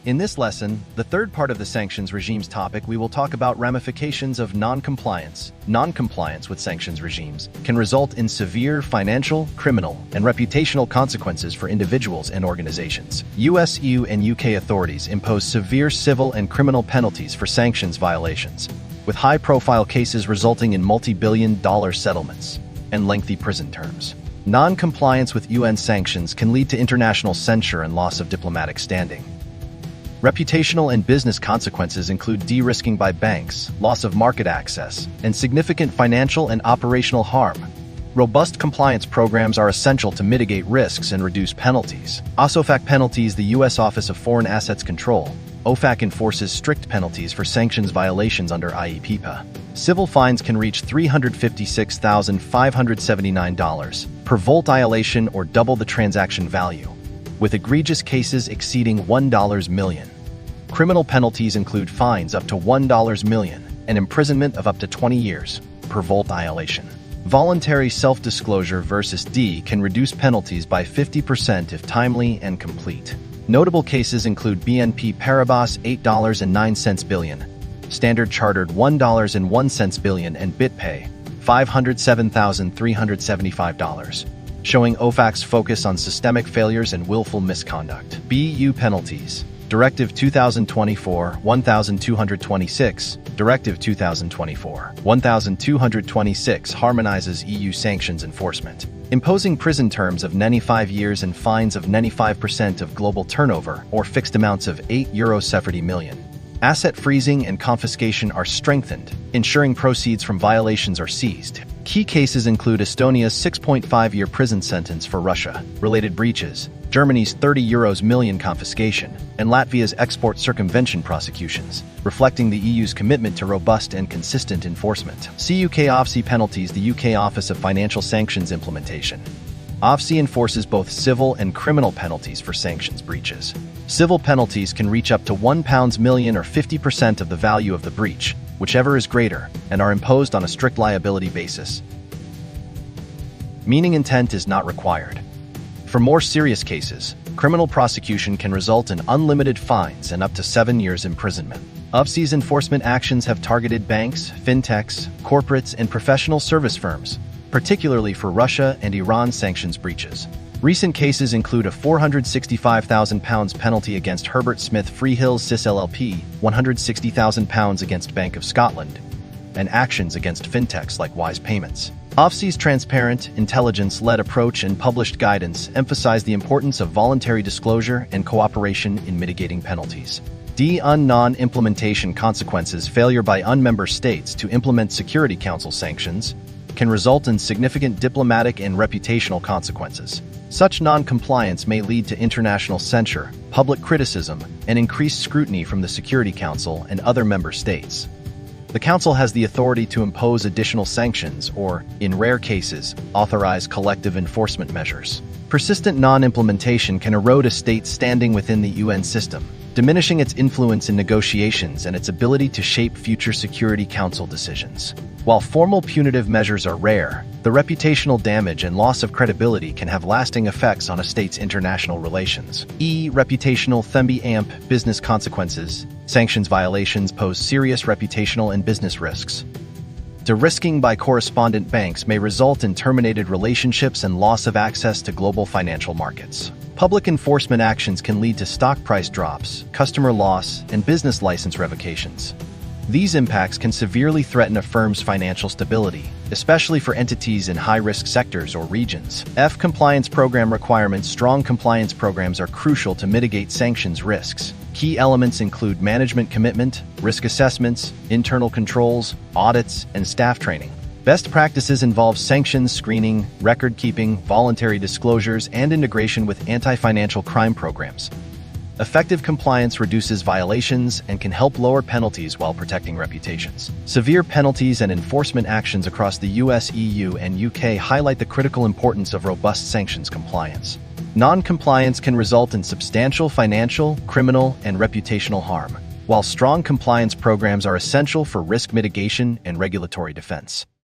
In this lesson, the third part of the sanctions regimes topic, we will talk about ramifications of non-compliance. Non-compliance with sanctions regimes can result in severe financial, criminal, and reputational consequences for individuals and organizations. US, EU, and UK authorities impose severe civil and criminal penalties for sanctions violations, with high-profile cases resulting in multi-billion-dollar settlements and lengthy prison terms. Non-compliance with UN sanctions can lead to international censure and loss of diplomatic standing. Reputational and business consequences include de-risking by banks, loss of market access, and significant financial and operational harm. Robust compliance programs are essential to mitigate risks and reduce penalties. OFAC penalties. The U.S. Office of Foreign Assets Control, OFAC, enforces strict penalties for sanctions violations under IEEPA. Civil fines can reach $356,579 per volt violation or double the transaction value, with egregious cases exceeding $1 million. Criminal penalties include fines up to $1 million and imprisonment of up to 20 years per volt violation. Voluntary self-disclosure versus D can reduce penalties by 50% if timely and complete. Notable cases include BNP Paribas $8.09 billion, Standard Chartered $1.01 billion, and BitPay $507,375. Showing OFAC's focus on systemic failures and willful misconduct. BU penalties. Directive 2024-1226, Directive 2024-1226 harmonizes EU sanctions enforcement, imposing prison terms of 95 years and fines of 95% of global turnover or fixed amounts of €8 million. Asset freezing and confiscation are strengthened, ensuring proceeds from violations are seized. Key cases include Estonia's 6.5-year prison sentence for Russia-related breaches, Germany's €30 million confiscation, and Latvia's export circumvention prosecutions, reflecting the EU's commitment to robust and consistent enforcement. UK OFSI penalties. The UK Office of Financial Sanctions Implementation, OFSI, enforces both civil and criminal penalties for sanctions breaches. Civil penalties can reach up to £1 million or 50% of the value of the breach, whichever is greater, and are imposed on a strict liability basis, meaning intent is not required. For more serious cases, criminal prosecution can result in unlimited fines and up to 7 years imprisonment. OFSI's enforcement actions have targeted banks, fintechs, corporates, and professional service firms, particularly for Russia and Iran sanctions breaches. Recent cases include a £465,000 penalty against Herbert Smith Freehills Sys LLP, £160,000 against Bank of Scotland, and actions against fintechs like Wise Payments. OFSI's transparent, intelligence-led approach and published guidance emphasize the importance of voluntary disclosure and cooperation in mitigating penalties. Non-implementation consequences. Failure by unmember states to implement Security Council sanctions can result in significant diplomatic and reputational consequences. Such non-compliance may lead to international censure, public criticism, and increased scrutiny from the Security Council and other member states. The Council has the authority to impose additional sanctions or, in rare cases, authorize collective enforcement measures. Persistent non-implementation can erode a state's standing within the UN system, diminishing its influence in negotiations and its ability to shape future Security Council decisions. While formal punitive measures are rare, the reputational damage and loss of credibility can have lasting effects on a state's international relations. Reputational (AMP) business consequences. Sanctions violations pose serious reputational and business risks. De-risking by correspondent banks may result in terminated relationships and loss of access to global financial markets. Public enforcement actions can lead to stock price drops, customer loss, and business license revocations. These impacts can severely threaten a firm's financial stability, especially for entities in high-risk sectors or regions. Compliance program requirements. Strong compliance programs are crucial to mitigate sanctions risks. Key elements include management commitment, risk assessments, internal controls, audits, and staff training. Best practices involve sanctions screening, record-keeping, voluntary disclosures, and integration with anti-financial crime programs. Effective compliance reduces violations and can help lower penalties while protecting reputations. Severe penalties and enforcement actions across the US, EU, and UK highlight the critical importance of robust sanctions compliance. Non-compliance can result in substantial financial, criminal, and reputational harm, while strong compliance programs are essential for risk mitigation and regulatory defense.